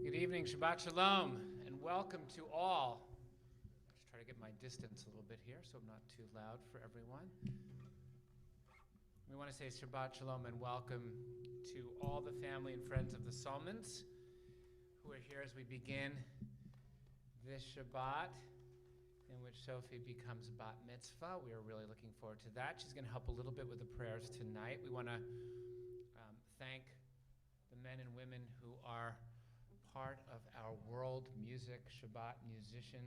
Good evening, Shabbat Shalom, and welcome to all. Just try to get my distance a little bit here so I'm not too loud for everyone. We want to say Shabbat Shalom and welcome to all the family and friends of the Salmons who are here as we begin this Shabbat in which Sophie becomes Bat Mitzvah. We are really looking forward to that. She's going to help a little bit with the prayers tonight. We want to thank the men and women who are part of our World Music Shabbat musician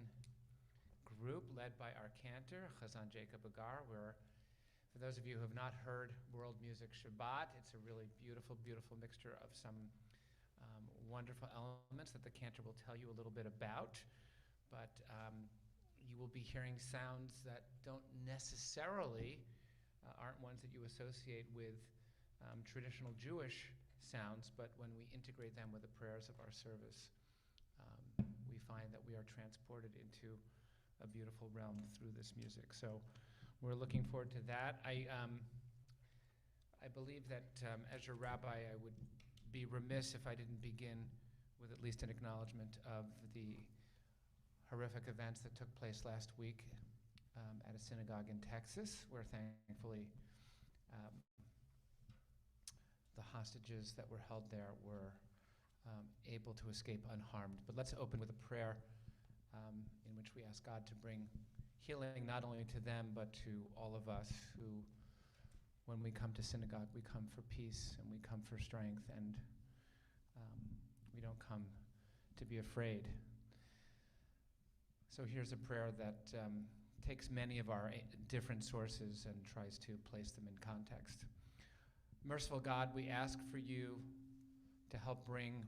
group led by our Cantor, Chazan Jacob Agar. For those of you who have not heard World Music Shabbat, it's a really beautiful, beautiful mixture of some wonderful elements that the Cantor will tell you a little bit about. But you will be hearing sounds that don't necessarily aren't ones that you associate with traditional Jewish sounds, but when we integrate them with the prayers of our service, we find that we are transported into a beautiful realm through this music. So we're looking forward to that. I believe that as your rabbi, I would be remiss if I didn't begin with at least an acknowledgement of the horrific events that took place last week at a synagogue in Texas, where thankfully the hostages that were held there were able to escape unharmed. But let's open with a prayer in which we ask God to bring healing not only to them, but to all of us who, when we come to synagogue, we come for peace and we come for strength, and we don't come to be afraid. So here's a prayer that takes many of our different sources and tries to place them in context. Merciful God, we ask for you to help bring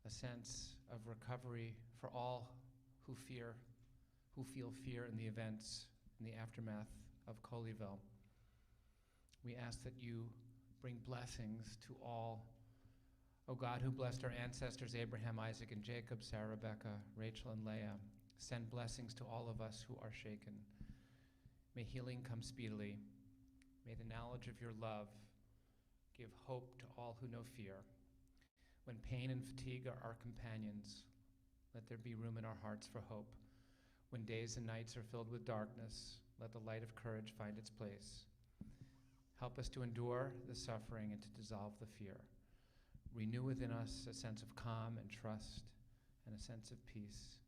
a sense of recovery for all who feel fear in the events, in the aftermath of Colleyville. We ask that you bring blessings to all, O God, who blessed our ancestors Abraham, Isaac, and Jacob, Sarah, Rebecca, Rachel, and Leah. Send blessings to all of us who are shaken. May healing come speedily. May the knowledge of your love give hope to all who know fear. When pain and fatigue are our companions, let there be room in our hearts for hope. When days and nights are filled with darkness, let the light of courage find its place. Help us to endure the suffering and to dissolve the fear. Renew within us a sense of calm and trust and a sense of peace.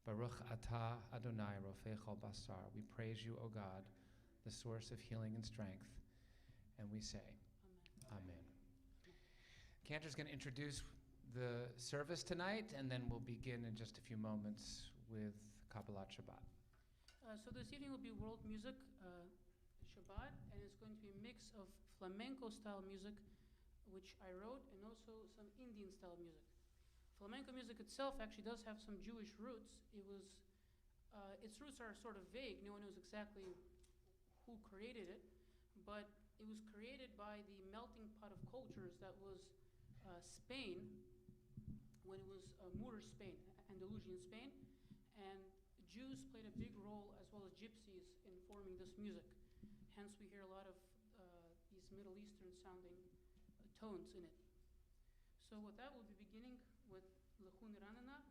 Baruch atah Adonai Rofei Chol Basar. We praise you, O God, the source of healing and strength, and we say, Amen. Cantor's going to introduce the service tonight, and then we'll begin in just a few moments with Kabbalat Shabbat. So this evening will be World Music Shabbat, and it's going to be a mix of flamenco-style music, which I wrote, and also some Indian-style music. Flamenco music itself actually does have some Jewish roots. Its roots are sort of vague. No one knows exactly who created it, but it was created by the melting pot of cultures that was Spain, when it was Moorish Spain, Andalusian Spain, and Jews played a big role, as well as gypsies, in forming this music. Hence we hear a lot of these Middle Eastern sounding tones in it. So with that, we'll be beginning with Lechun Ranana,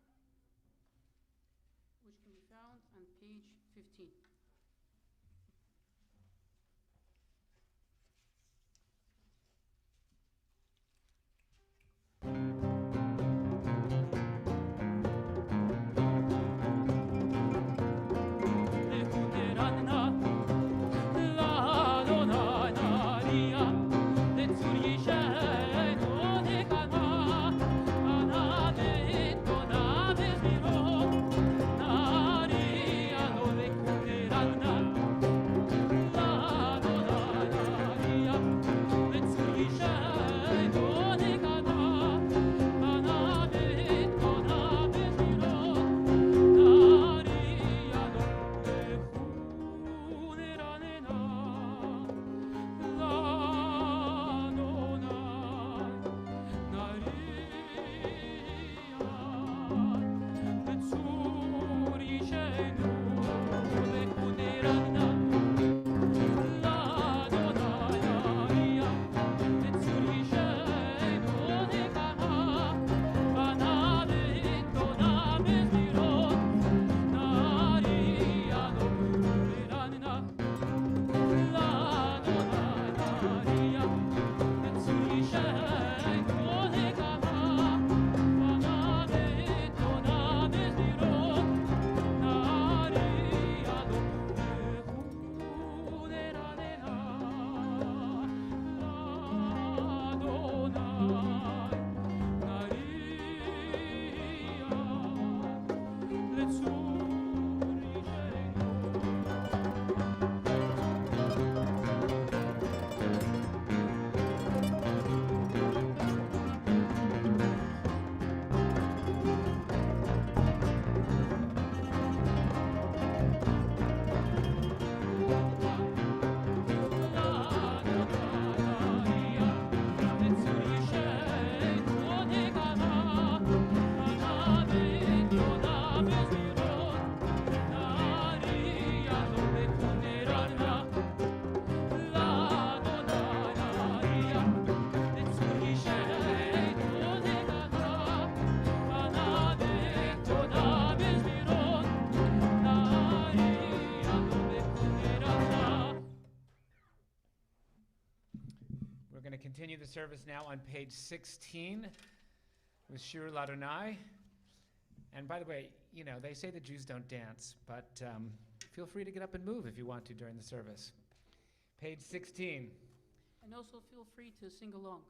which can be found on page 15. Nari Continue the service now on page 16 with Shir Ladonai. And by the way, you know, they say the Jews don't dance, but feel free to get up and move if you want to during the service. Page 16. And also feel free to sing along.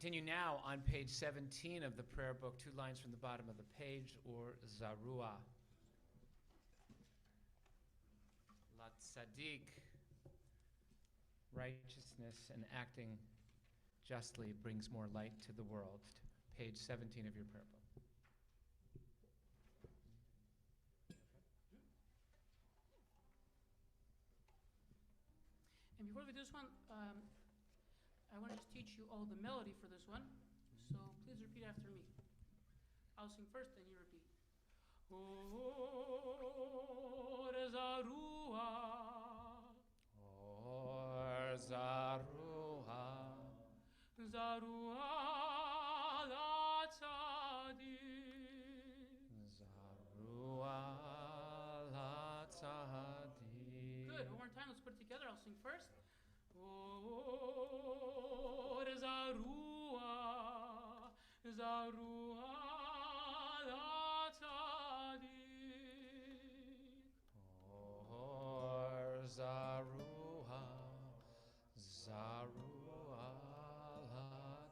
Continue now on page 17 of the prayer book, 2 lines from the bottom of the page, or Zarua. La tzaddik, righteousness and acting justly brings more light to the world. Page 17 of your prayer book. And before we do this one, I want to just teach you all the melody for this one. So please repeat after me. I'll sing first, then you repeat. Or Zarua, Or Zarua, Zarua la tzaddik. Zarua la tzaddik. Good. One more time. Let's put it together. I'll sing first. Or Zarua, Zarua la tzaddik. Or Zarua, Zarua la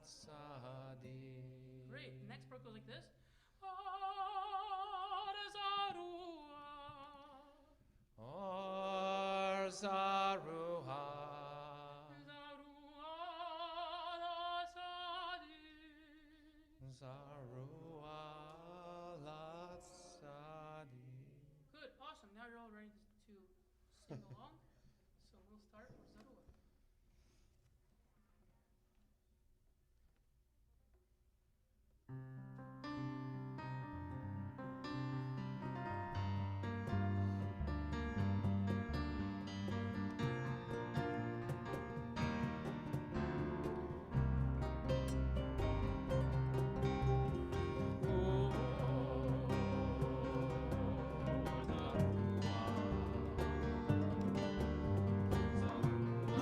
tzaddik. Great. Next part goes like this. Or Zarua, Or Zarua, Zarua la tzaddik. Zarua la tzaddik. Good. Awesome. Now you're all ready to sing along. So we'll start with Zarua. Zarua,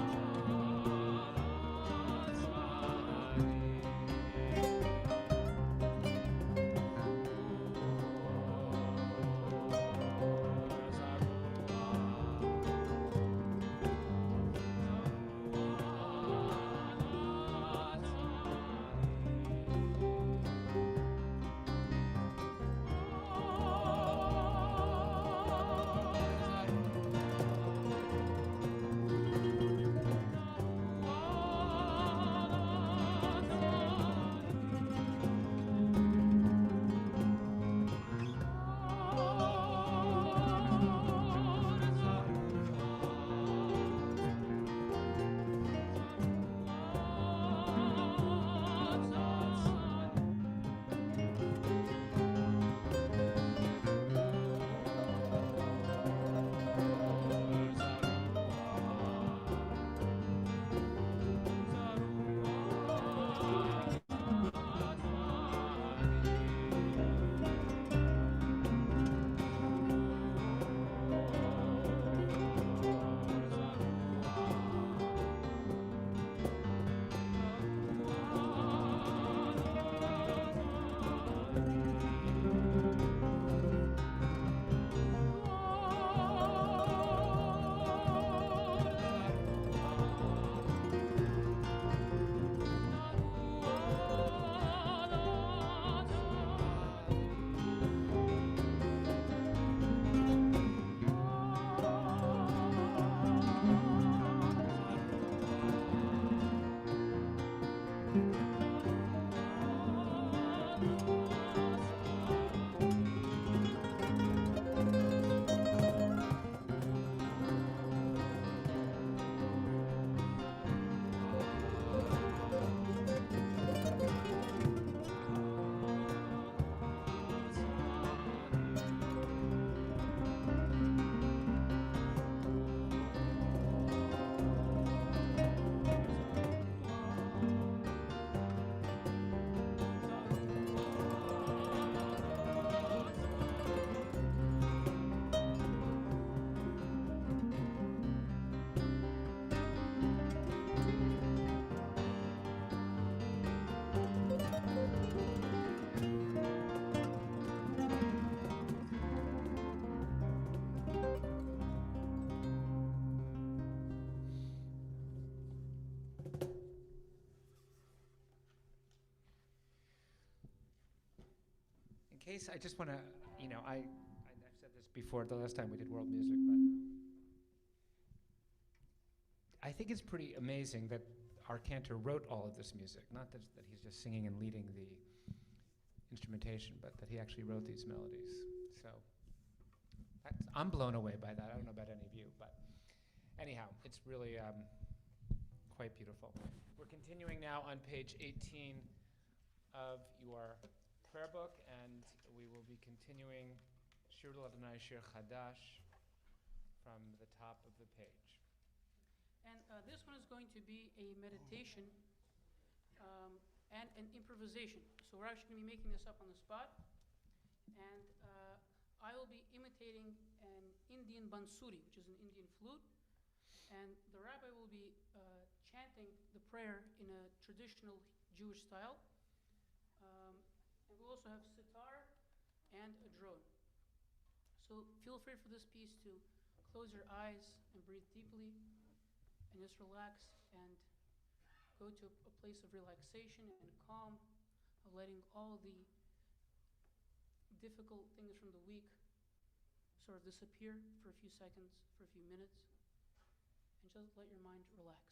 case, I just want to, I've said this before the last time we did world music, but I think it's pretty amazing that our Cantor wrote all of this music. Not that he's just singing and leading the instrumentation, but that he actually wrote these melodies. So I'm blown away by that. I don't know about any of you, but anyhow, it's really quite beautiful. We're continuing now on page 18 of your prayer book, and we will be continuing Shir L'Adonai Shir Chadash from the top of the page. And this one is going to be a meditation and an improvisation. So we're actually going to be making this up on the spot. And I will be imitating an Indian bansuri, which is an Indian flute. And the rabbi will be chanting the prayer in a traditional Jewish style. And we'll also have sitar and a drone. So feel free for this piece to close your eyes and breathe deeply and just relax and go to a place of relaxation and calm, of letting all the difficult things from the week sort of disappear for a few seconds, for a few minutes, and just let your mind relax.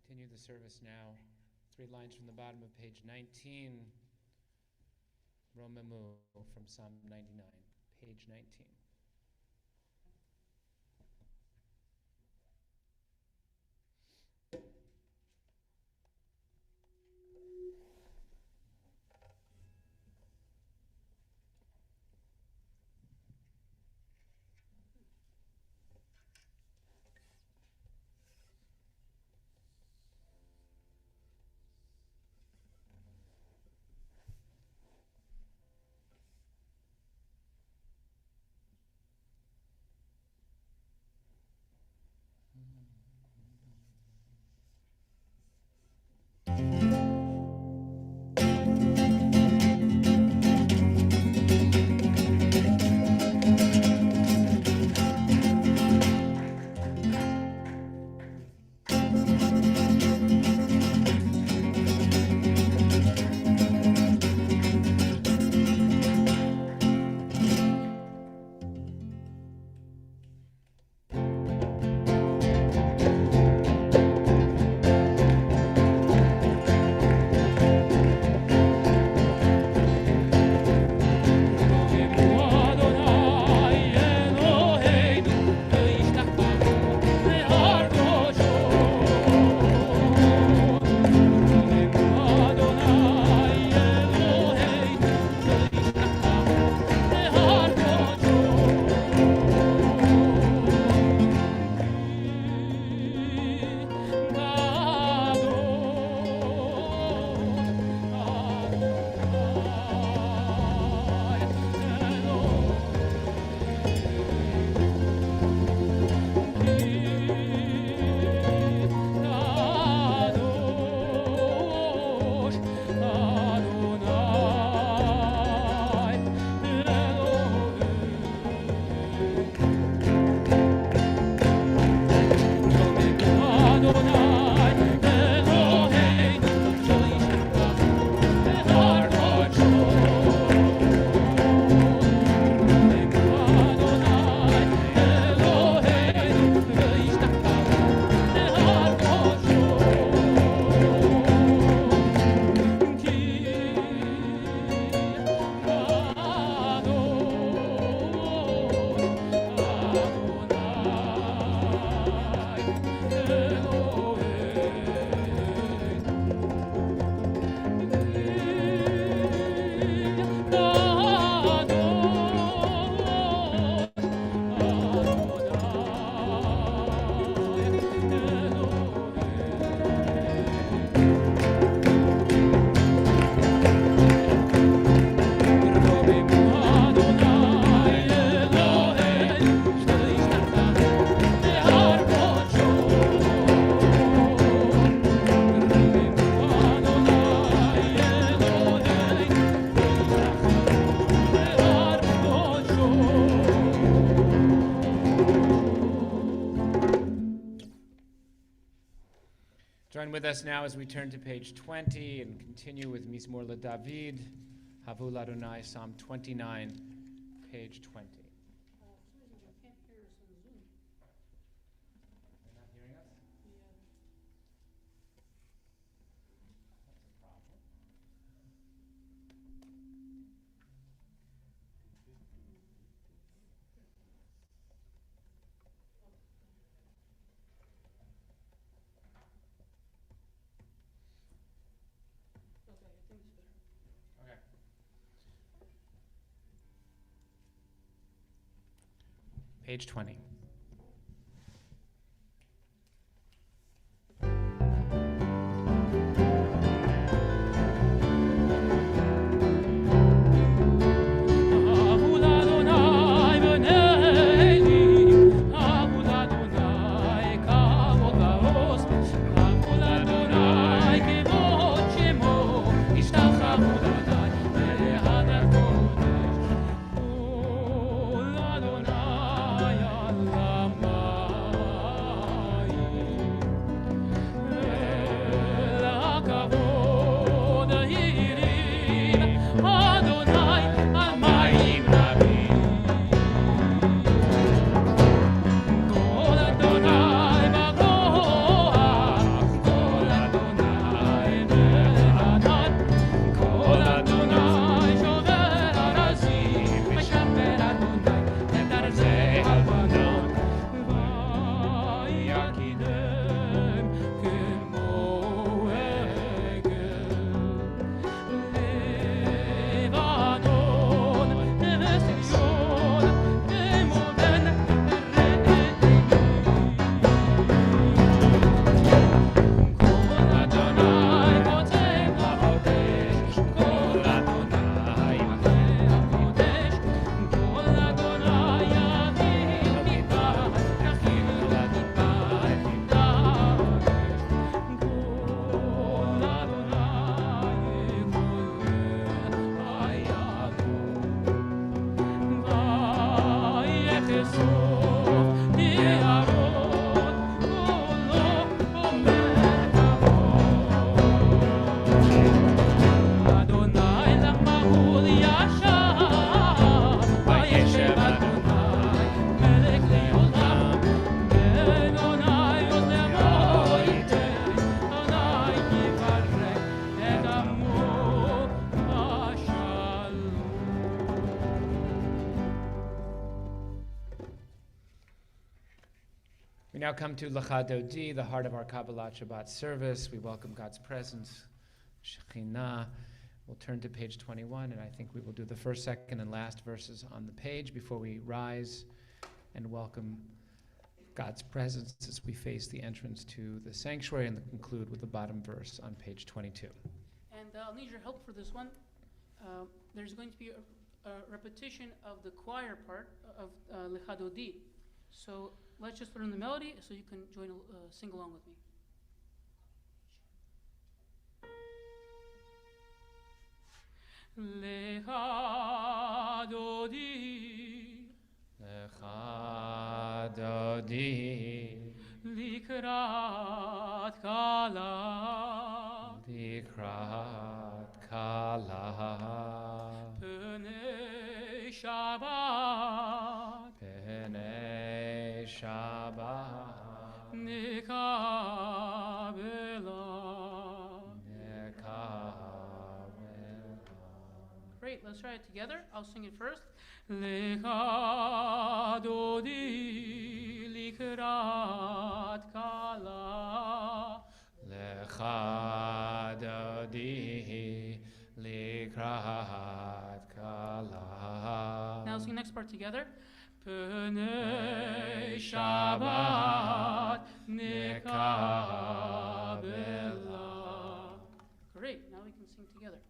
Continue the service now. 3 lines from the bottom of page 19, Romemu from Psalm 99, page 19. Join with us now as we turn to page 20 and continue with Mizmor LeDavid, Havu Ladonai, Psalm 29, page 20. Susan, you can't hear us on Zoom. They're not hearing us? Yeah. That's a problem. Okay, I think it's better. Okay. Page 20. We now come to Lecha Dodi, the heart of our Kabbalat Shabbat service. We welcome God's presence, Shekhinah. We'll turn to page 21, and I think we will do the first, second, and last verses on the page before we rise and welcome God's presence as we face the entrance to the sanctuary and conclude with the bottom verse on page 22. And I'll need your help for this one. There's going to be a repetition of the choir part of Lecha Dodi. So let's just put on the melody so you can sing along with me. Lecha Dodi, Lecha Dodi, Likrat Kala, Likrat Kala, Pnei Shabbat, Pnei Shabbat, Nekabela. Great, let's try it together. I'll sing it first. Lecha Dodi Likrat Kala, Lecha Dodi Likrat Kala. Now sing the next part together. Pnei Shabbat Nekabela. Great, now we can sing together.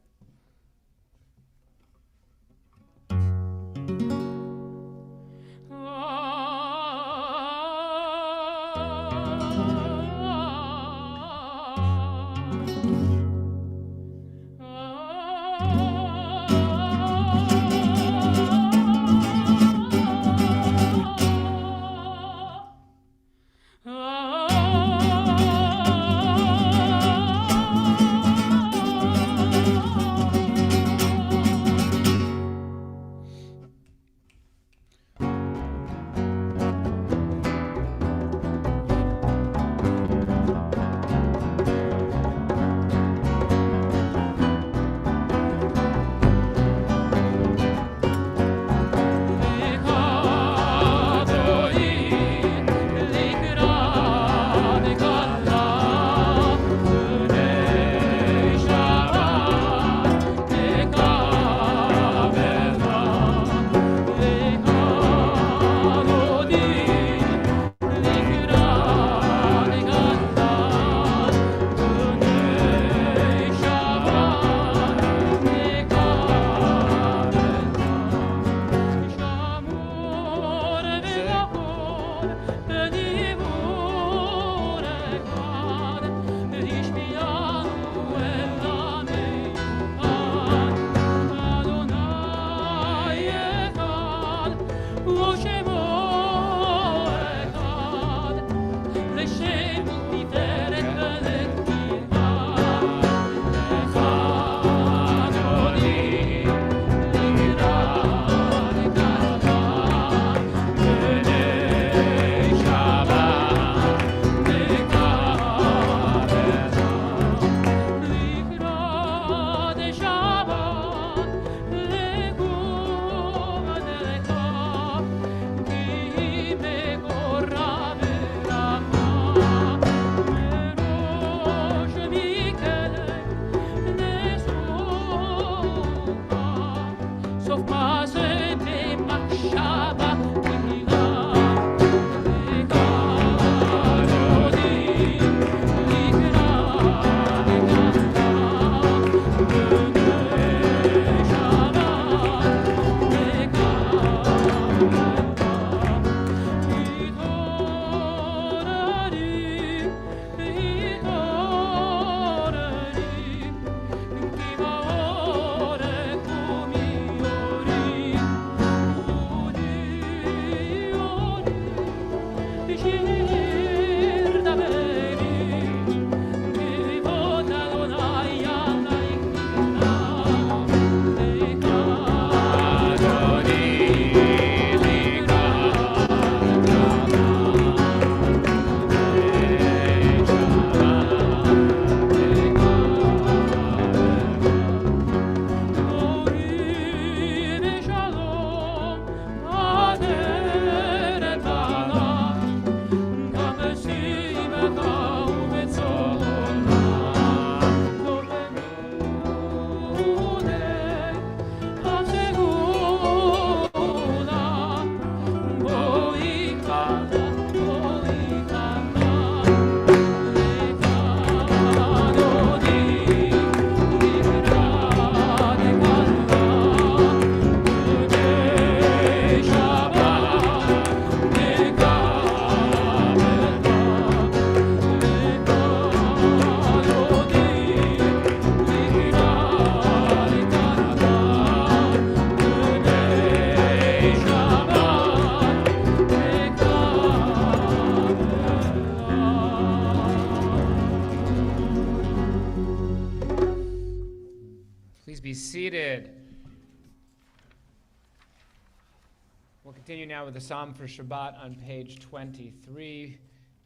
Continue now with the Psalm for Shabbat on page 23,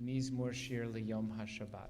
Mizmor Shir Liyom HaShabbat.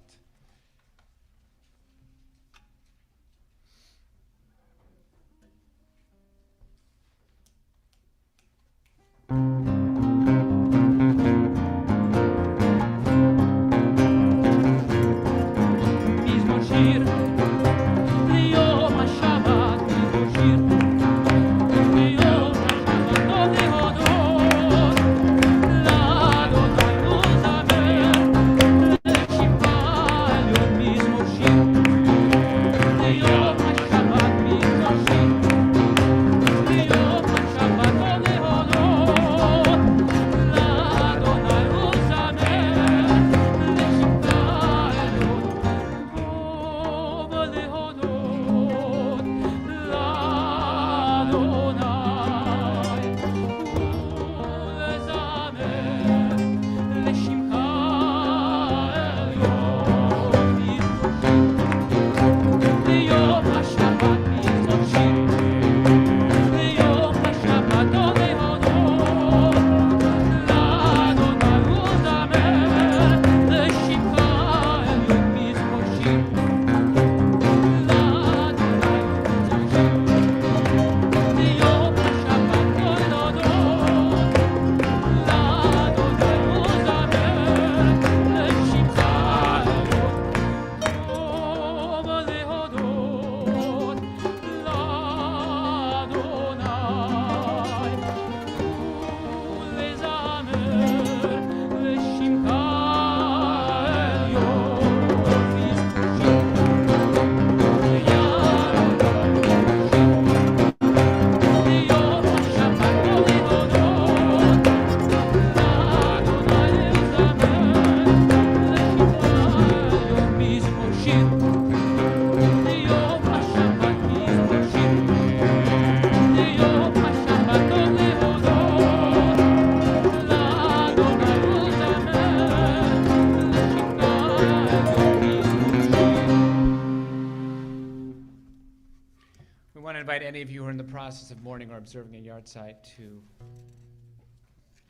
Invite any of you who are in the process of mourning or observing a yard site to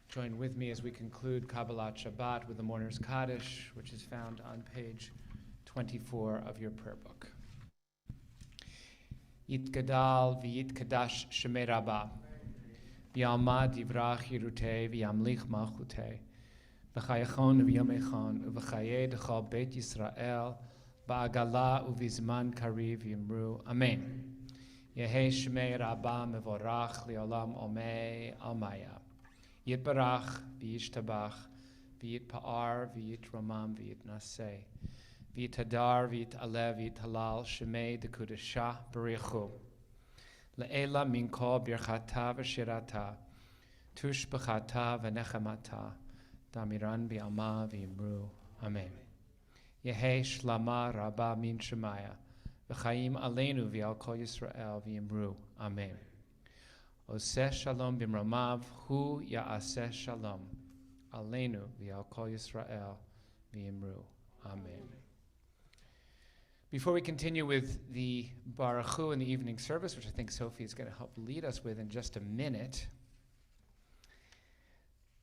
join with me as we conclude Kabbalat Shabbat with the Mourner's Kaddish, which is found on page 24 of your prayer book. Yitgadal v'yitkadash shemei Rabba, v'yalma divrach yirutei v'yamlich malchutei, v'chayachon v'yomechon, v'chayei d'chol Beit Yisrael, ba'agala u'vizman kariv yimru. Amen. Yehei Shmei Rabba Mevorach Leolam Omei Almaya. Yitbarach v'yishtabach v'yitpa'ar v'yitramam v'yitnaseh v'yitadar v'yitalev v'yitalal Shmei Dekudesha Barichu. Le'ela min kol birchata v'shirata tush b'chata v'nechamata damiran b'alma v'yimru. Amen. Yehei Shlama Rabba min Shemaya V'chaim aleinu v'al kol Yisrael v'yimru. Amen. Oseh shalom b'mramav hu ya'aseh shalom aleinu v'al kol Yisrael v'yimru. Amen. Before we continue with the Baruch Hu in the evening service, which I think Sophie is going to help lead us with in just a minute,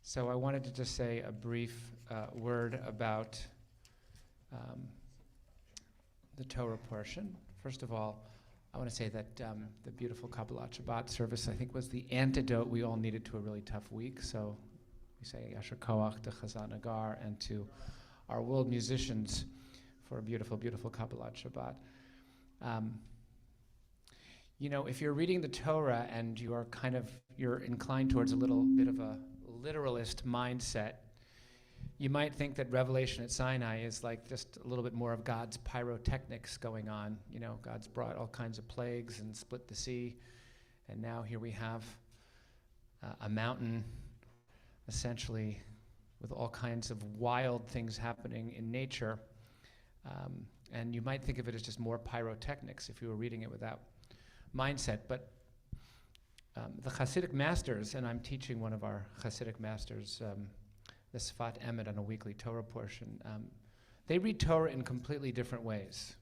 so I wanted to just say a brief word about the Torah portion. First of all, I want to say that the beautiful Kabbalat Shabbat service, I think, was the antidote we all needed to a really tough week. So we say Yasher Koach to Chazan Agar and to our world musicians for a beautiful, beautiful Kabbalat Shabbat. If you're reading the Torah and you're inclined towards a little bit of a literalist mindset, you might think that Revelation at Sinai is like just a little bit more of God's pyrotechnics going on. God's brought all kinds of plagues and split the sea, and now here we have a mountain, essentially, with all kinds of wild things happening in nature. And you might think of it as just more pyrotechnics if you were reading it with that mindset. But the Hasidic masters, and I'm teaching one of our Hasidic masters, the Sfat Emet on a weekly Torah portion, they read Torah in completely different ways.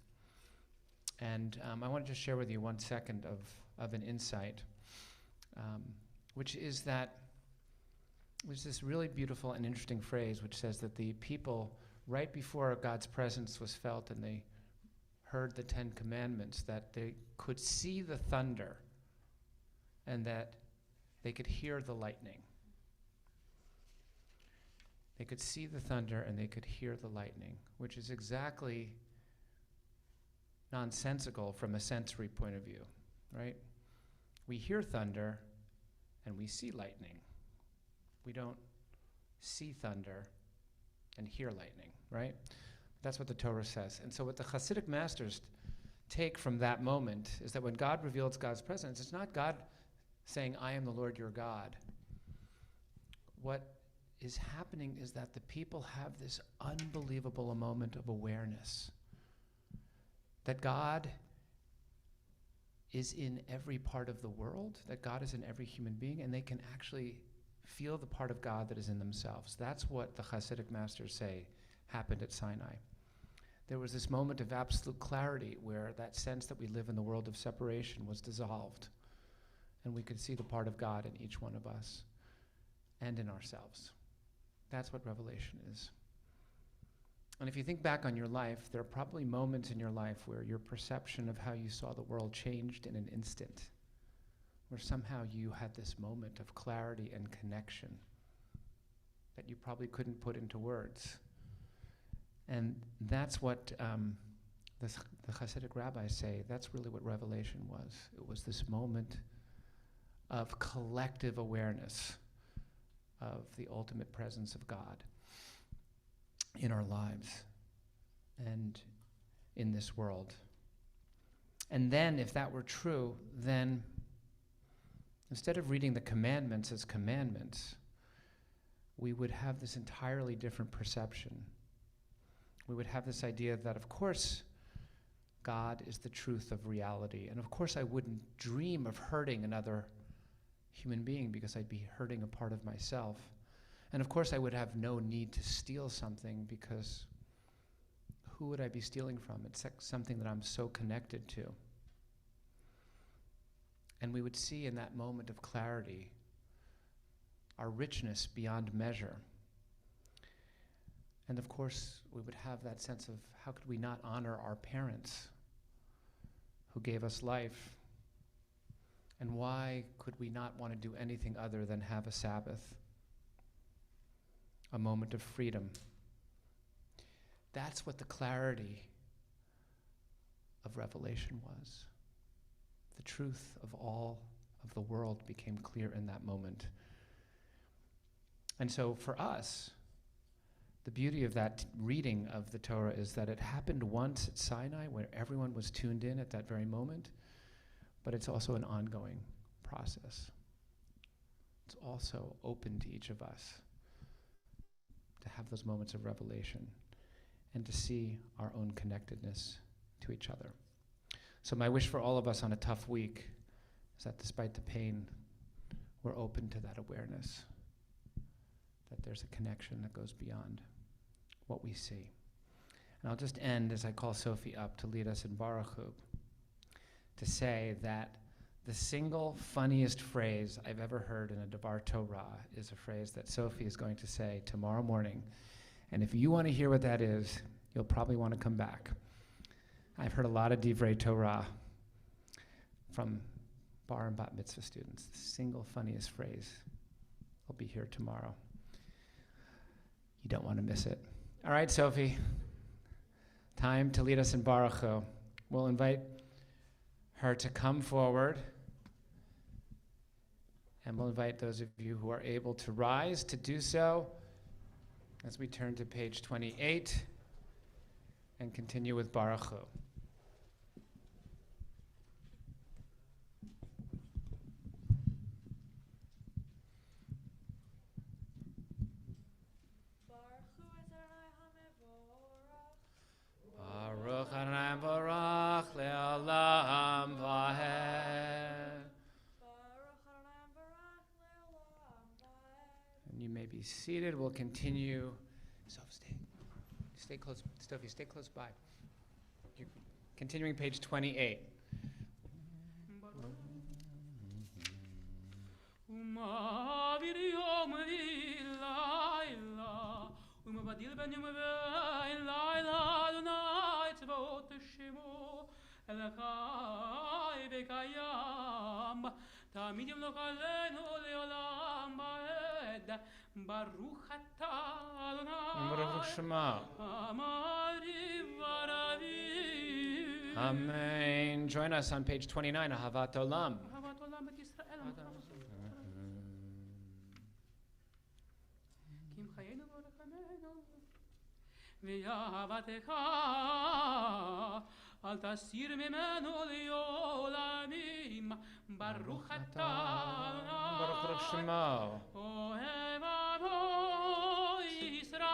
And I wanted to share with you 1 second of an insight, which is that there's this really beautiful and interesting phrase which says that the people, right before God's presence was felt and they heard the 10 Commandments, that they could see the thunder and that they could hear the lightning. They could see the thunder and they could hear the lightning, which is exactly nonsensical from a sensory point of view, right? We hear thunder and we see lightning. We don't see thunder and hear lightning, right? That's what the Torah says. And so what the Hasidic masters take from that moment is that when God reveals God's presence, it's not God saying, I am the Lord your God. What is happening is that the people have this unbelievable moment of awareness that God is in every part of the world, that God is in every human being, and they can actually feel the part of God that is in themselves. That's what the Hasidic masters say happened at Sinai. There was this moment of absolute clarity where that sense that we live in the world of separation was dissolved, and we could see the part of God in each one of us and in ourselves. That's what revelation is. And if you think back on your life, there are probably moments in your life where your perception of how you saw the world changed in an instant, where somehow you had this moment of clarity and connection that you probably couldn't put into words. And that's what the Hasidic rabbis say, that's really what revelation was. It was this moment of collective awareness of the ultimate presence of God in our lives and in this world. And then, if that were true, then instead of reading the commandments as commandments, we would have this entirely different perception. We would have this idea that, of course, God is the truth of reality. And of course, I wouldn't dream of hurting another human being because I'd be hurting a part of myself. And of course, I would have no need to steal something because who would I be stealing from? It's something that I'm so connected to. And we would see in that moment of clarity our richness beyond measure. And of course, we would have that sense of how could we not honor our parents who gave us life? And why could we not want to do anything other than have a Sabbath, a moment of freedom? That's what the clarity of revelation was. The truth of all of the world became clear in that moment. And so for us, the beauty of that reading of the Torah is that it happened once at Sinai where everyone was tuned in at that very moment, but it's also an ongoing process. It's also open to each of us to have those moments of revelation and to see our own connectedness to each other. So my wish for all of us on a tough week is that despite the pain, we're open to that awareness, that there's a connection that goes beyond what we see. And I'll just end as I call Sophie up to lead us in Baruch Hu, to say that the single funniest phrase I've ever heard in a Devar Torah is a phrase that Sophie is going to say tomorrow morning. And if you want to hear what that is, you'll probably want to come back. I've heard a lot of Divrei Torah from bar and bat mitzvah students. The single funniest phrase will be here tomorrow. You don't want to miss it. All right, Sophie, time to lead us in Baruch Hu. We'll invite her to come forward, and we'll invite those of you who are able to rise to do so as we turn to page 28 and continue with Baruch Hu. Baruch Adonai Baruch Le'olam Vahed. And you may be seated. We'll continue. So stay close. Sophie, stay close by. You're continuing page 28. בין יום ובין לילה אדוני צבאות שמו אל חי וקיים תמיד ימלוך עלינו לעולם ועד ברוך אתה אדוני Baruch Shema. אמרי ורבי Amen. Join us on page 29, Ahavat Olam. אהבת עולם בית ישראל כי אם חיינו ורחמנו ואהבתך אל תסיר ממנו לעולמים ברוך אתה Baruch Shema. אוהב עמו ישראל.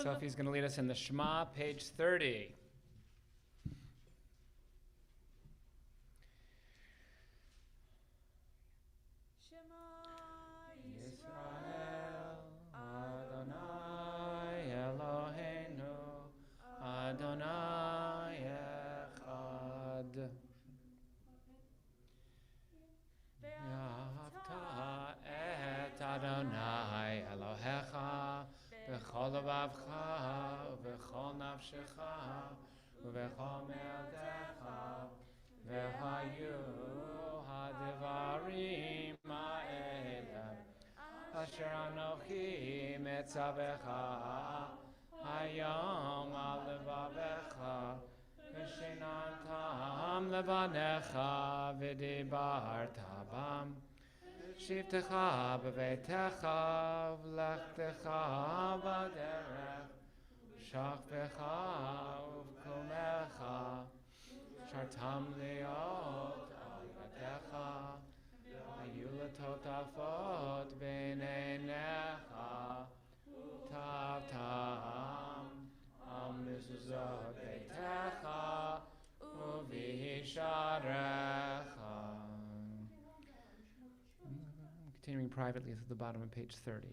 Sophie's going to lead us in the Shema, page 30. Yisrael, Adonai Eloheinu, Adonai Echad. Ve'ahavta et Adonai Elohecha b'chol lebavcha u'b'chol nafshecha u'b'chol me'odecha v'hayu ha'devarim ha'ele asher anochi metzavecha hayom al levavecha v'shinantam levanecha v'dibarta bam שבתך בביתך ולכתך בדרך שכבך ובקומך שרתם להיות על ידיך היו לטוטפות בין עיניך טבתם על מזוזות ביתך ובישעריך. Continuing privately to the bottom of page 30.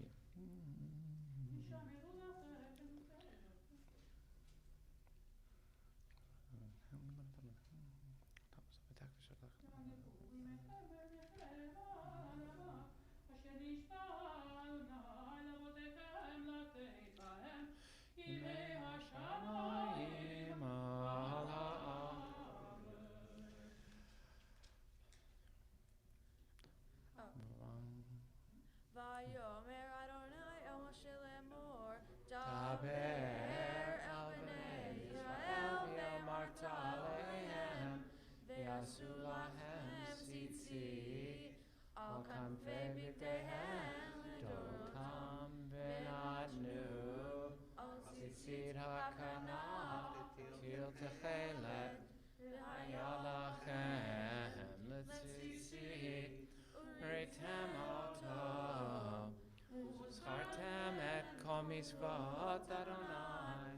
Mitzvot Adonai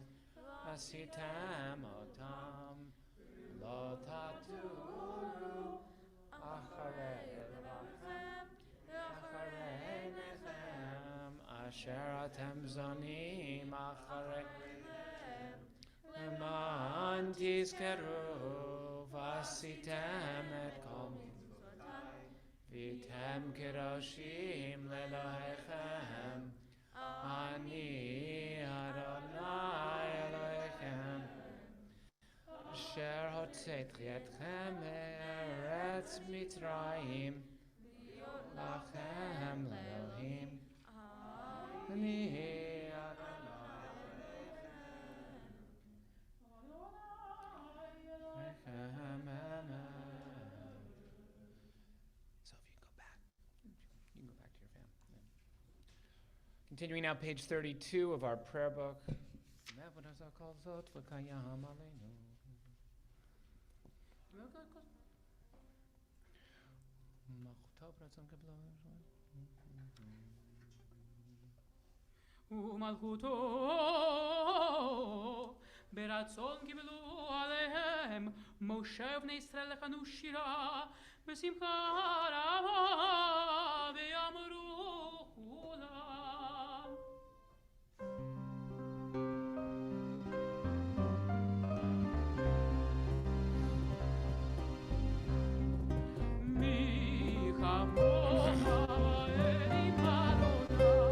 Asitem Otam Lo Taturu Acharei Levachem Acharei Nechem Asher Atem Zonim Acharei Leman Tizkeru Vasitem Et Kol Mitzvotai Vitem Keroshim Lelohechem Ani Adonai Elohechem Asher hotzetchi etchem me'eretz Mitzrayim lachem le'Elohim Ani Adonai Elohechem. So if you go back, you can go back to your family. Continuing now, page 32 of our prayer book. ומלכותו ברצון קיבלו עליהם משה ובני ישראל לחנו שירה בשמחה רבה ויאמרו כולם מי כמוך אלוהים אדוני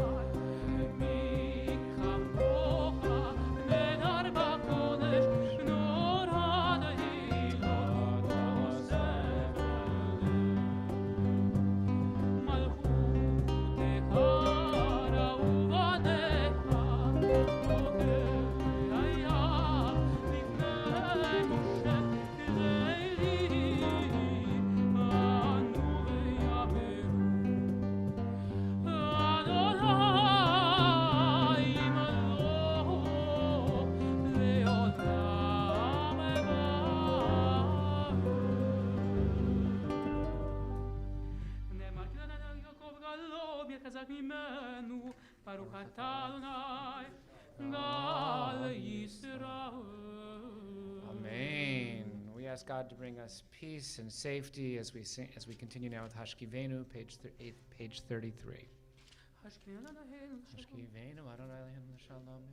וחזק ממנו, ברוך אתה אדוני, גל ישראל. Amen. We ask God to bring us peace and safety as we continue now with Hashkivenu, page 33. Hashkivenu Adonai Eloheinu Shalom.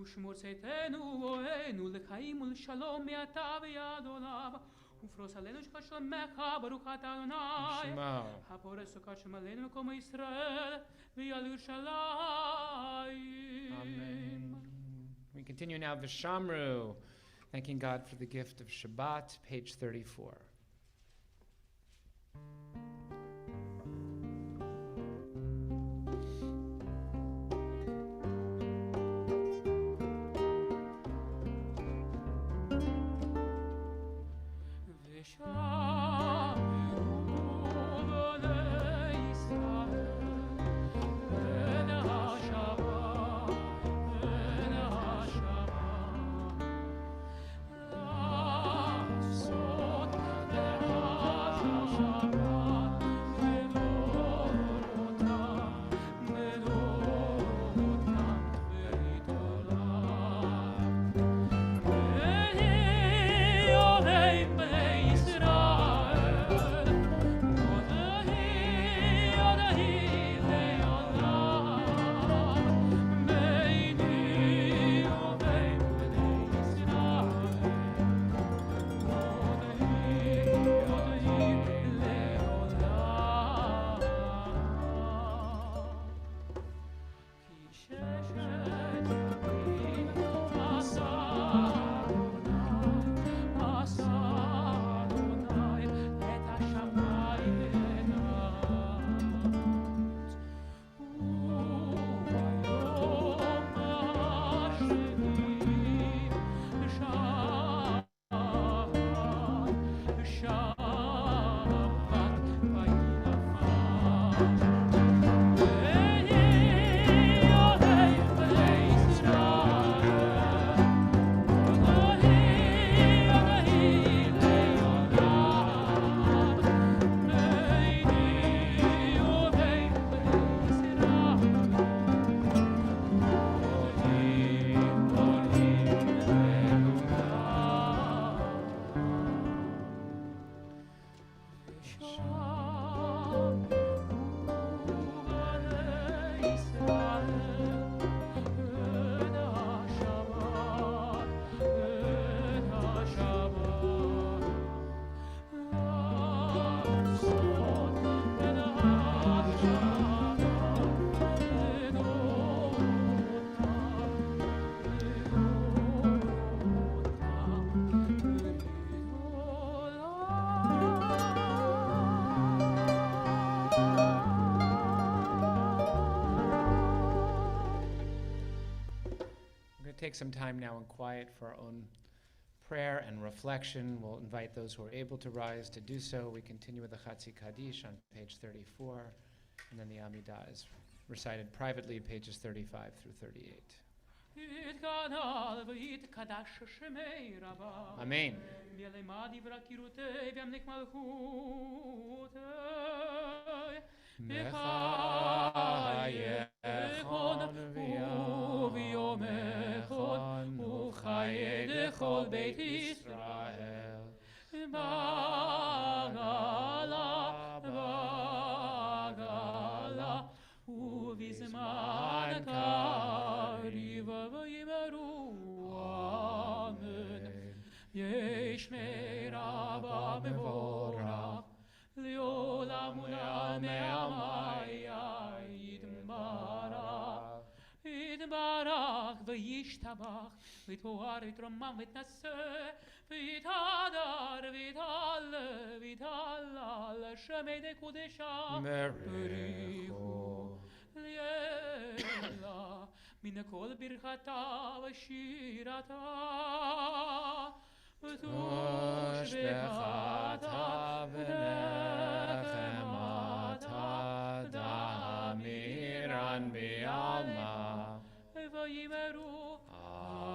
ושמור צאתנו ובואנו לחיים ולשלום מעתה ועד עולם ופרוס עלינו שכת שלומך ברוך אתה אדוני הפורס סוכת שם עלינו מקום ישראל ועל ירושלים. Amen. We continue now Vishamru, thanking God for the gift of Shabbat, page 34. Take some time now in quiet for our own prayer and reflection. We'll invite those who are able to rise to do so. We continue with the Chatzi Kaddish on page 34, and then the Amidah is recited privately, pages 35 through 38. Amen. וחיי לכל בית ישראל בעגלה בעגלה ובזמן קריב ויאמרו אמן. יש מרבה מבורך לעולם ולעלמי יתברך יתברך וישתבח ויתואר ויתרומם ויתנשא ויתהדר ויתהלל ויתהלל שמי קודשה בריחו לילה מן כל ברכתה ושירתה ותושבחתה ונחמתה דמירן בעלמא ויאמרו אמן.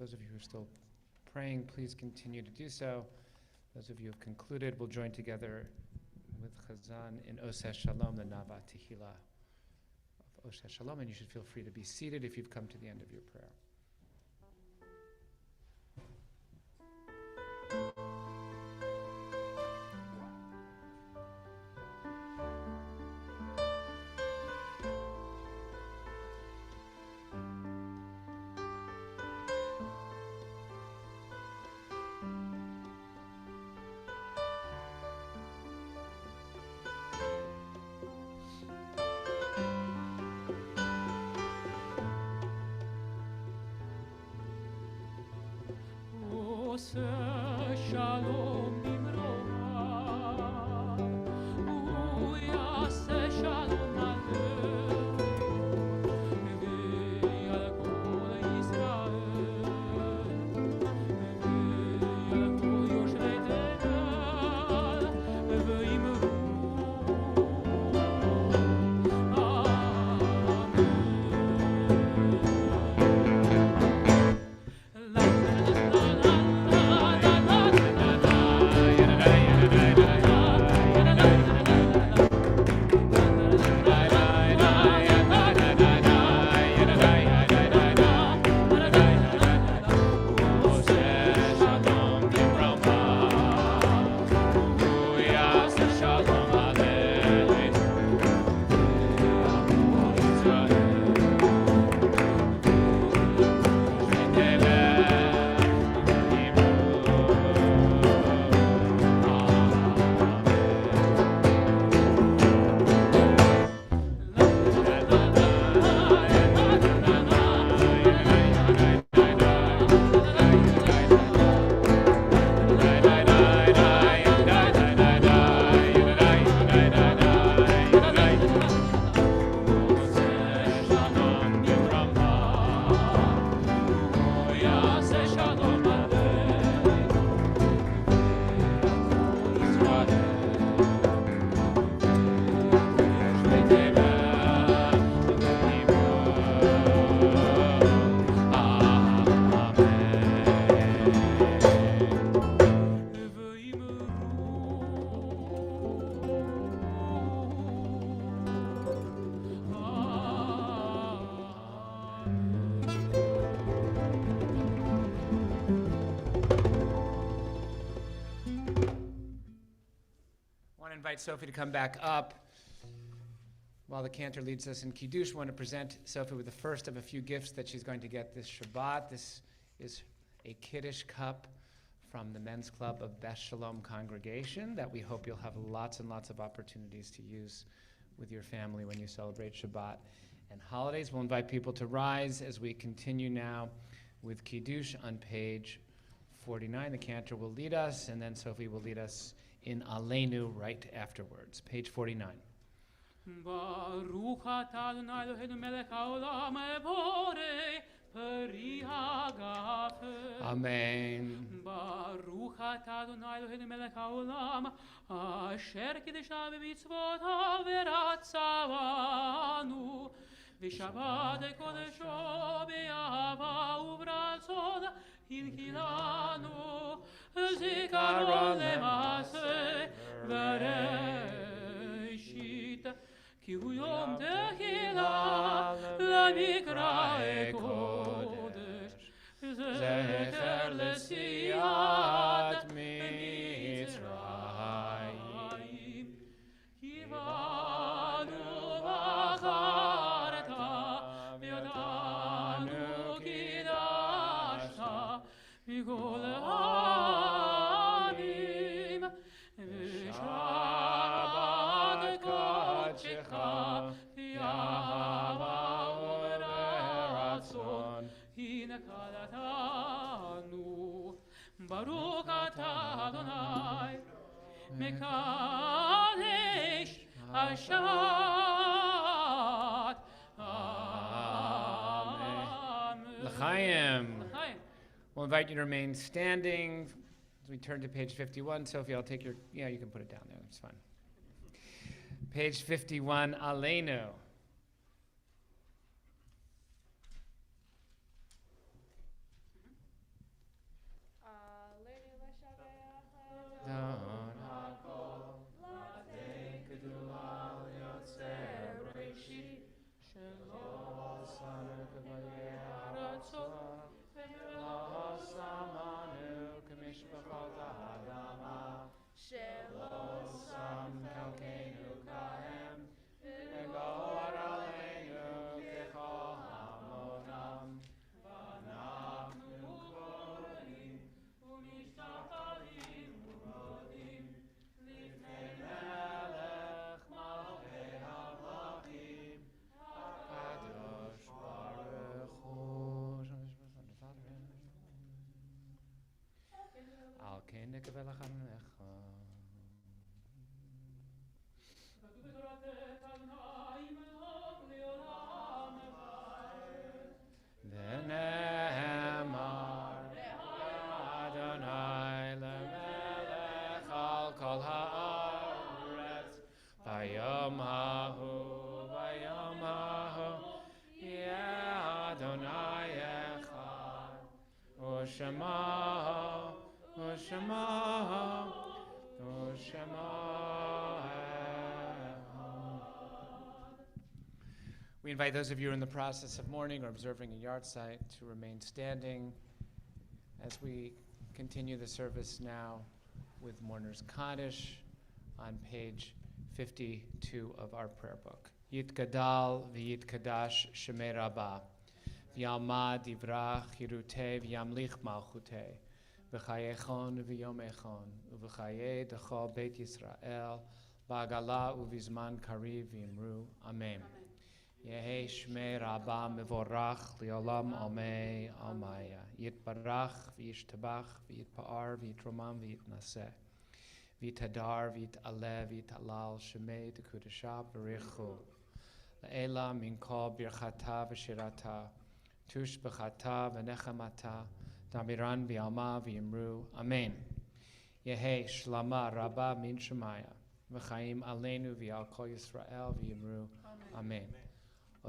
Those of you who are still praying, please continue to do so. Those of you who have concluded will join together with Chazan in Oseh Shalom, the Nava Tehillah of Oseh Shalom, and you should feel free to be seated if you've come to the end of your prayer. Shalom bimroa, uyase shalom aleinu, ve'al kol Yisrael, ve'al kol yoshvei tevel, ve'imru. Sophie to come back up while the Cantor leads us in Kiddush. I want to present Sophie with the first of a few gifts that she's going to get this Shabbat. This is a Kiddush cup from the Men's Club of Beth Shalom congregation that we hope you'll have lots and lots of opportunities to use with your family when you celebrate Shabbat and holidays. We'll invite people to rise as we continue now with Kiddush on page 49. The Cantor will lead us, and then Sophie will lead us in Aleinu right afterwards. Page 49. Baruch atah Adonai Eloheinu melech haolam borei peri hagafen. Amen. Baruch atah Adonai Eloheinu melech haolam asher kiddeshanu b'mitzvotav v'ratzavanu v'shabbat kodesho b'ahava u'b'ratzon hinkilanu zikaron lema'aseh v'reishit ki hu yom tehillah lamikra'e kodesh zecher lesiyat mitzrayim kivanu v'acharta v'yadanu kidashta mikol ha'amim v'shabbat kodechecha v'yahava u'ratzon hine kalatanu Baruch atah Adonai mekadesh hashat Amen. L'chaim. L'chaim. We'll invite you to remain standing as we turn to page 51. Sophie, I'll take your, you can put it down there, that's fine. Page 51, Aleinu. ish b'chol ha'adama shelo sam chalkeinu kahem v'gor aleinu kechol hamonam v'anachnu korim u'nishtatalim u'modim lifnei melech malchei hamlachim HaKadosh Baruch Hu Al Ken Nekabel HaChanecha V'ne'emar Adonai lemelech al kol ha'aretz Vayom ha'hu Yeh Adonai echad U'shemaho We invite those of you who are in the process of mourning or observing a yard site to remain standing as we continue the service now with Mourner's Kaddish on page 52 of our prayer book. Yitgadal v'yitkadash shemei Rabbah v'yalmad divrach hirutei v'yamlich malchutei v'chayechon v'yomechon u'v'chayei d'chol Beit Yisrael ba'agala u'vizman kariv v'imru. Amen. Yehi shmei Rabbah mevorach li'olam amei almaya yitbarach v'yishtabach v'yitpa'ar v'yitromam v'yitnaseh v'yitadar v'yitaleh v'yitalal shemei d'kudashah b'richu Le'ela min kol birchata v'shirata tush b'chata v'nechamata damiran v'yalma v'yimru. Amen. Yehi shlama Rabbah min shemaya v'chaim aleinu v'yal kol Yisrael v'yimru. Amen.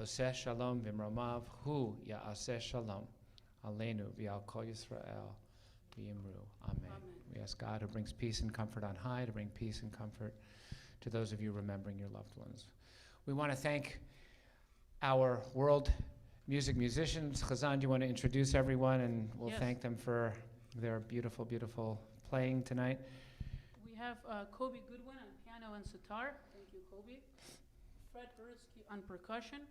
Oseh shalom v'imromav hu ya'aseh shalom aleinu v'yal kol Yisrael v'yimru. Amen. We ask God, who brings peace and comfort on high, to bring peace and comfort to those of you remembering your loved ones. We want to thank our world music musicians. Chazan, do you want to introduce everyone, and we'll thank them for their beautiful, beautiful playing tonight? We have Kobe Goodwin on piano and sitar. Thank you, Kobe. Fred Uritsky on percussion.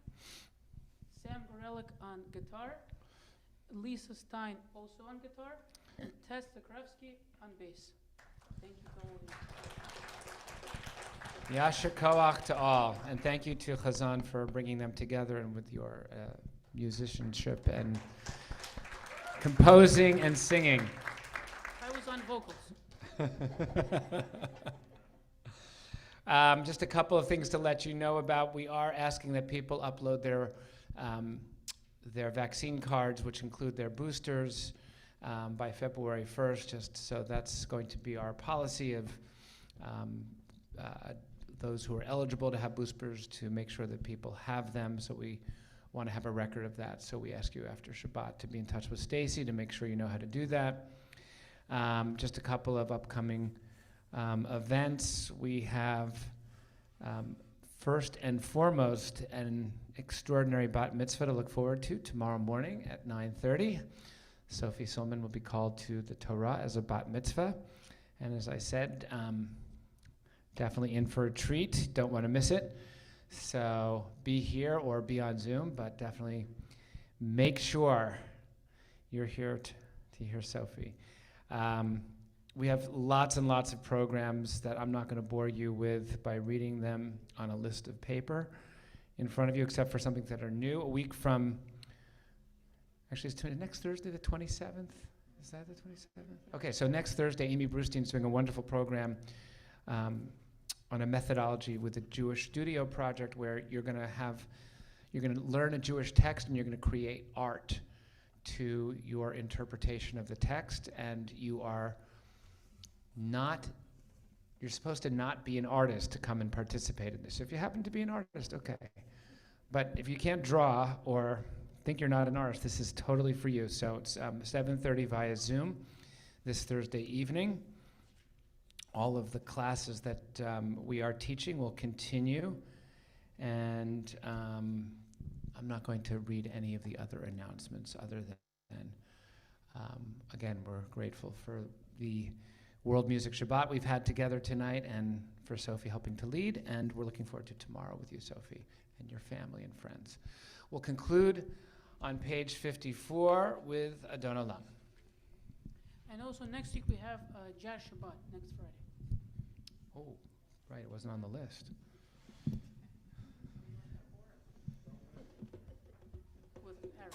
Sam Gorelick on guitar. Lisa Stein also on guitar. And Tess Zakrevsky on bass. Thank you for all of you. Yasher Koach to all, and thank you to Chazan for bringing them together and with your musicianship and composing and singing. I was on vocals. Just a couple of things to let you know about. We are asking that people upload their vaccine cards, which include their boosters, by February 1st. Just so that's going to be our policy of those who are eligible to have boosters, to make sure that people have them. So we want to have a record of that. So we ask you after Shabbat to be in touch with Stacy to make sure you know how to do that. Just a couple of upcoming events. We have, first and foremost, an extraordinary bat mitzvah to look forward to tomorrow morning at 9:30. Sophie Solman will be called to the Torah as a bat mitzvah. And as I said, definitely in for a treat. Don't want to miss it. So be here or be on Zoom, but definitely make sure you're here to hear Sophie. We have lots and lots of programs that I'm not going to bore you with by reading them on a list of paper in front of you, except for some things that are new. A week from, actually, it's next Thursday, the 27th. Is that the 27th? Okay, so next Thursday, Amy Brewstein's doing a wonderful program on a methodology with the Jewish Studio Project, where you're going to learn a Jewish text and you're going to create art to your interpretation of the text, and you're supposed to not be an artist to come and participate in this. If you happen to be an artist, okay. But if you can't draw or think you're not an artist, this is totally for you. So it's 7:30 via Zoom this Thursday evening. All of the classes that we are teaching will continue, and I'm not going to read any of the other announcements other than, again, we're grateful for the World Music Shabbat we've had together tonight, and for Sophie helping to lead. And we're looking forward to tomorrow with you, Sophie, and your family and friends. We'll conclude on page 54 with Adon Olam. And also next week we have Jazz Shabbat next Friday. Oh, right, it wasn't on the list. With Aaron.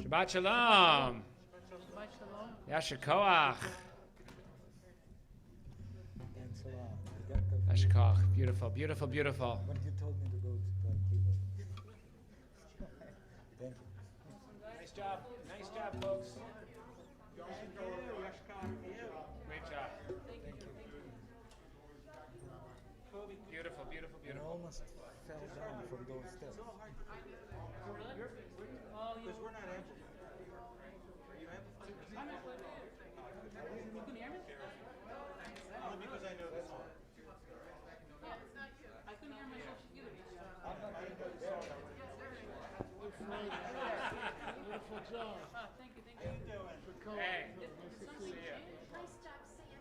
Shabbat Shalom. Shabbat Shalom. Yasher Koach. Yasher Koach. Beautiful, beautiful, beautiful. When you told me to go to Cuba. Thank you. Nice job. Nice job, folks. Great job. Beautiful, beautiful, I beautiful. almost fell down from those steps. Because we're not amplified. Are you amplified? I'm amplified. You can hear me? Only because I know this song. I couldn't hear myself either. Beautiful job. Thank you, thank How you. you doing? Hey. Something See ya. changed? Nice job, Sam.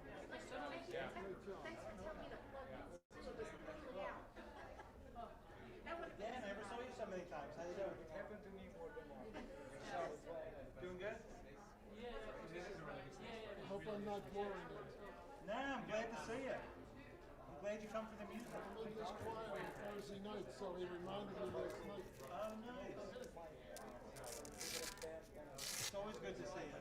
Yeah. Thanks for telling me to plug in. So it was really out. Dan, I never saw you so many times. How you doing? Happened to me more than once. Doing good? I hope I'm not boring you. Nah, I'm glad to see you. I'm glad you come for the music. I made this choir on Thursday night, so he reminded me last night. Oh, nice. It's always good to see you.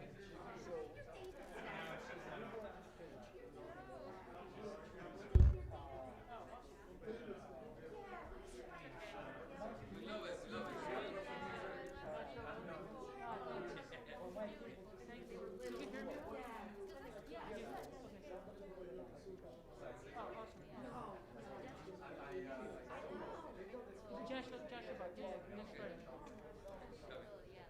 Josh Shabbat, yeah, next Friday. Yeah.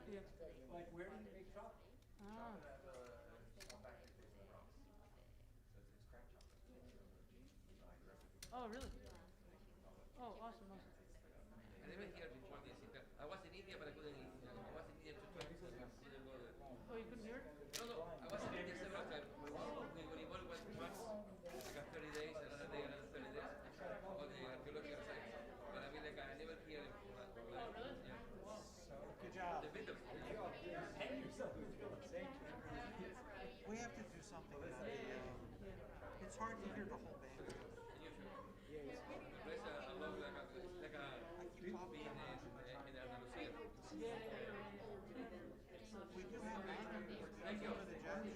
Yeah. Like, where do you make chocolate? Ah. Oh, really? Oh, awesome, awesome. I never heard before this. I was in India, but I couldn't. I was in India to try because I couldn't go there. Oh, you couldn't hear it? No, I was in India several times. When it was once, like a 30 days, another day, another 30 days, on the archaeological sites. But I mean, like I never hear it. Oh, really? Yeah. Good job. The bit of We have to do something about it. It's hard to hear the whole band. place a lot like a being in Andalusia. We do have thank you for the judge.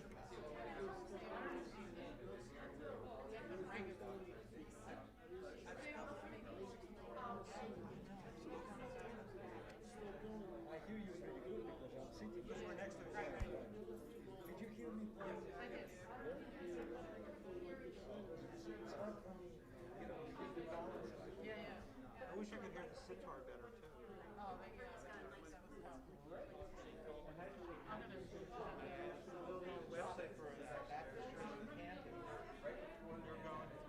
I hear you guitar better too. Oh, but yeah, it's kind of nice. It's a little known website for Baptist Church in Cantor. We're going through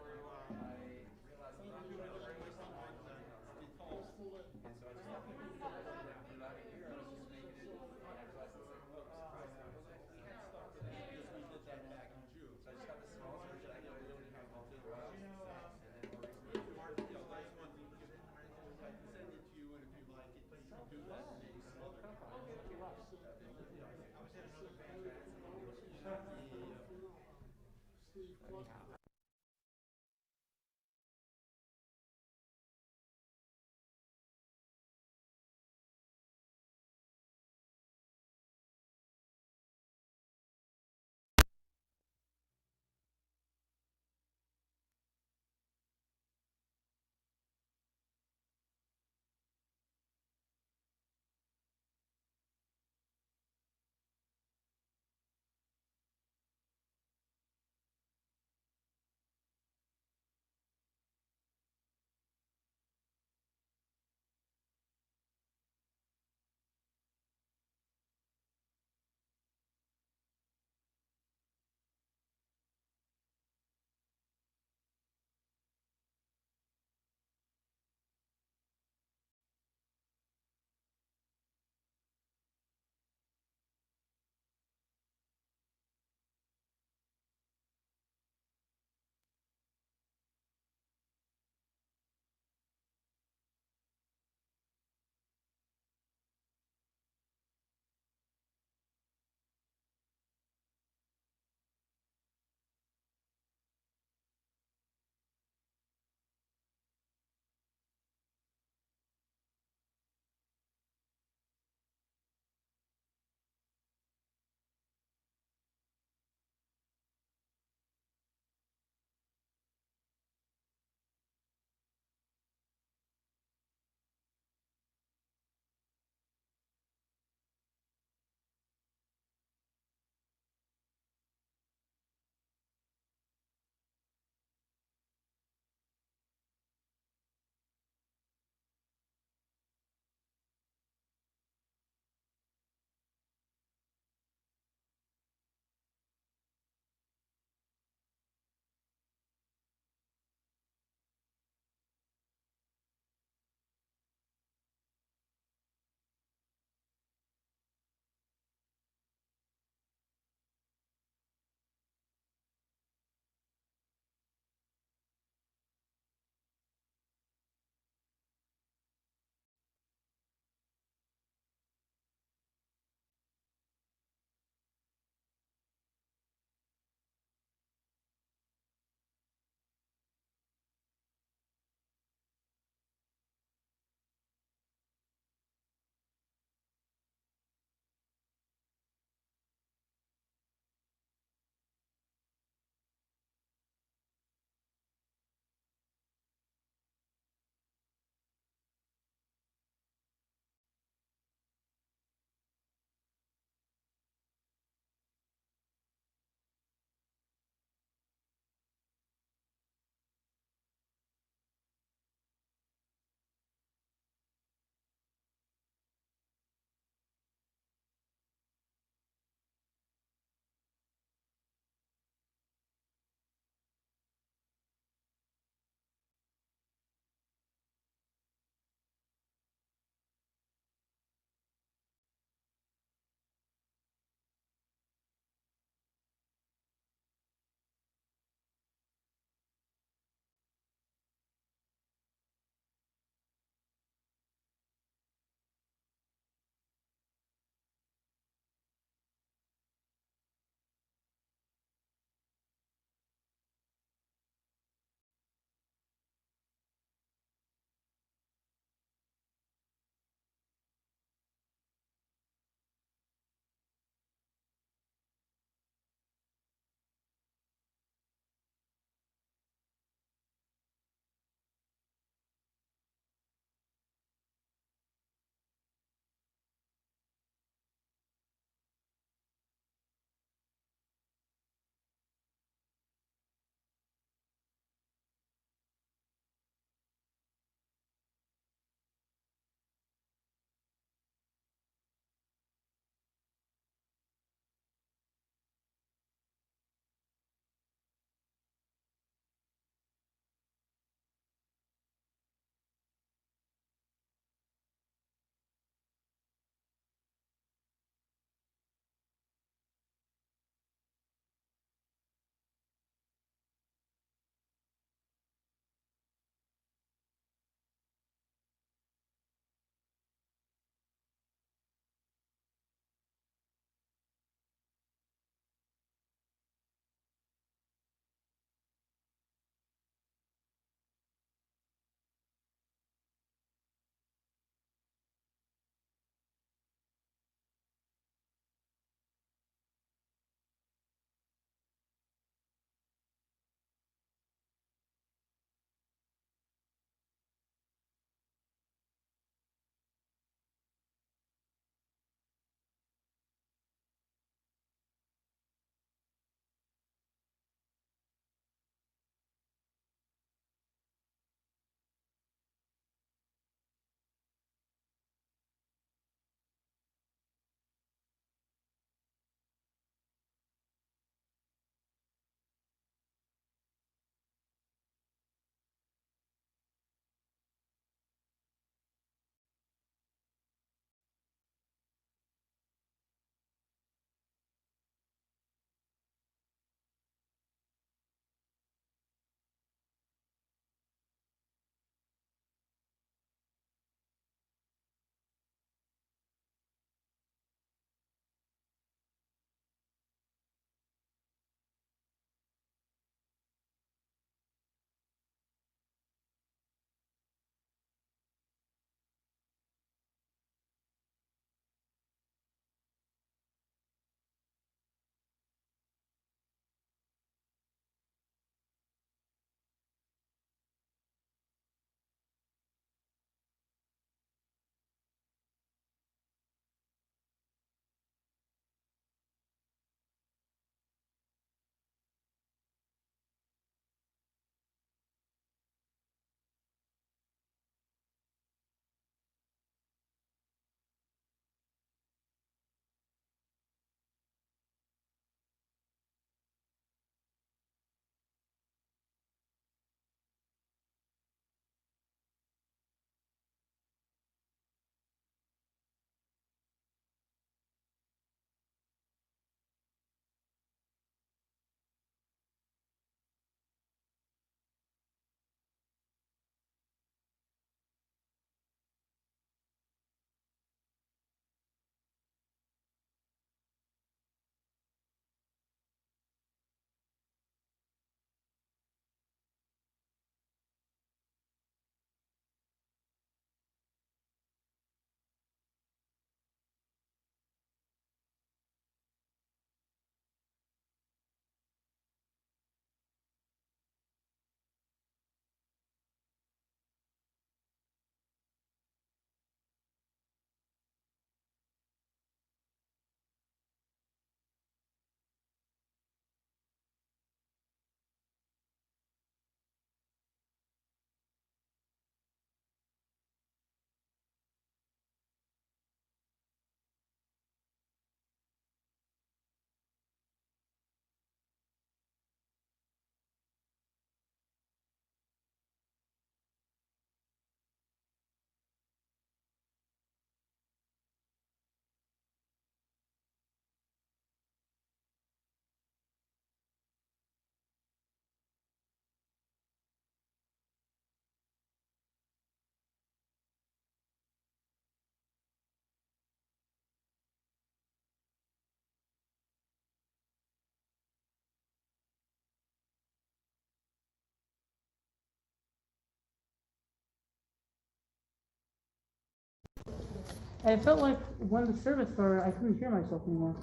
I felt like when the service started, I couldn't hear myself anymore.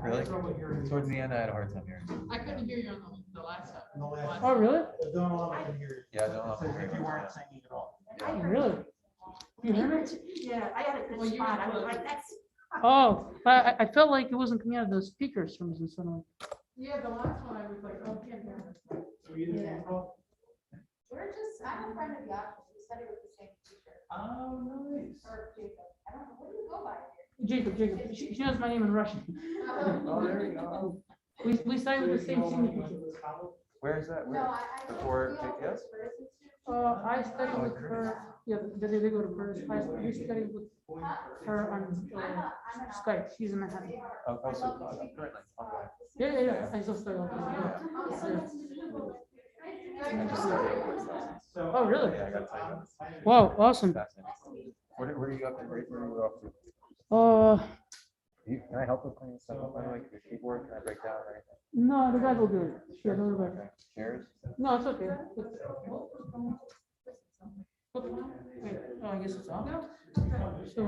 Really? Towards the end, I had a hard time hearing. I couldn't hear you on the last time. Oh, really? Yeah, I don't know if you weren't singing at all. Really? You hear me? Yeah, I had a good spot. I was like, that's. Oh, but I felt like it wasn't coming out of those speakers from some sort of. Yeah, the last one I was like, oh, can't hear. Yeah. We're just, I'm a friend of Yash. We studied with the same teacher. Oh, nice. Or Jacob. I don't know. What do you go by? Jacob. She knows my name in Russian. Oh, there you go. We studied with the same senior teacher. Where is that? No, Where? I. Before we all JPS? go to First Institute. I studied with her. Yeah, they go to first. We studied with her on I'm an Skype. She's in Manhattan. Oh, also, currently. Okay. Yeah. I still study with her. I just started with lessons. Oh, really? Yeah, I gotta tell you. Wow, awesome. Fascinating. Where are you up to? Where are you up to? Can I help with cleaning stuff up? Like your keyboard? Can I break down or anything? No, the guys will do it. Sure, don't worry about it. Okay. Chairs? No, it's okay. Wait, oh, I guess it's off. So,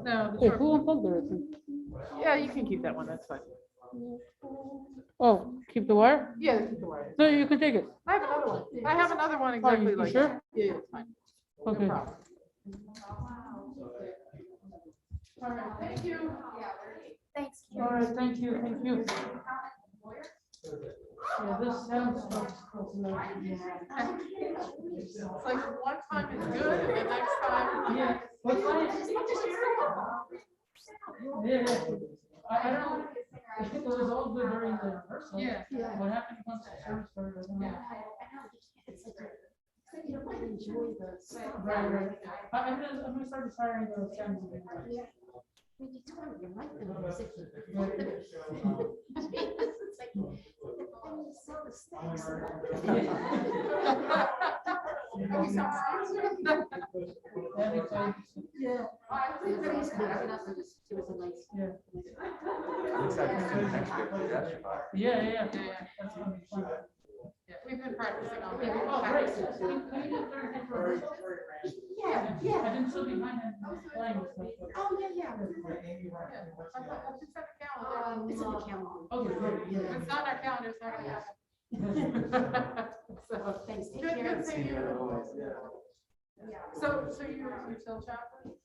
No, the wait, short- who unplugged the thing? yeah, you can keep that one, that's fine. Oh, keep the wire? Yeah, keep the wire. No, you can take it. I have another one. I have another one Oh, exactly you like. sure? that. Yeah, it's fine. No Okay. problem. All right, thank you. Thanks. All right, thank you. Yeah, this sounds like. It's like one time is good and the next time. Yeah. What's nice? Yeah. I don't know. It was all good during the rehearsal. Yeah. What happened once the service started? I don't know. It's like, you don't really enjoy the. Right. I'm gonna start retiring those sounds. Yeah. When you tell them you like the music, you want them. It's like, and you sell the snacks. That'd be fun. Yeah. It was good. I mean, also just, it was a nice. Yeah. Looks like it's doing next year. That's your part. Yeah. That's gonna be fun. Yeah, we've been practicing on Yeah, that. oh, great. Can you do Thursday for rehearsal? Yeah. I've been so behind and playing with stuff. Oh, yeah. It's on the calendar. It's in the calendar. Okay, great. It's not on our calendar, it's not gonna happen. So, Thanks. Take good, care. good seeing you. Yeah. So you sell chocolate?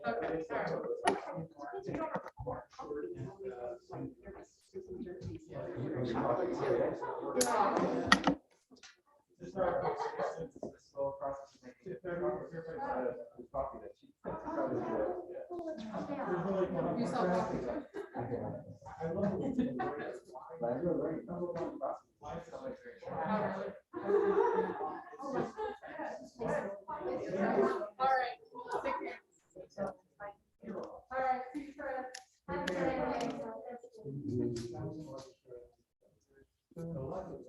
Okay, You sell coffee too?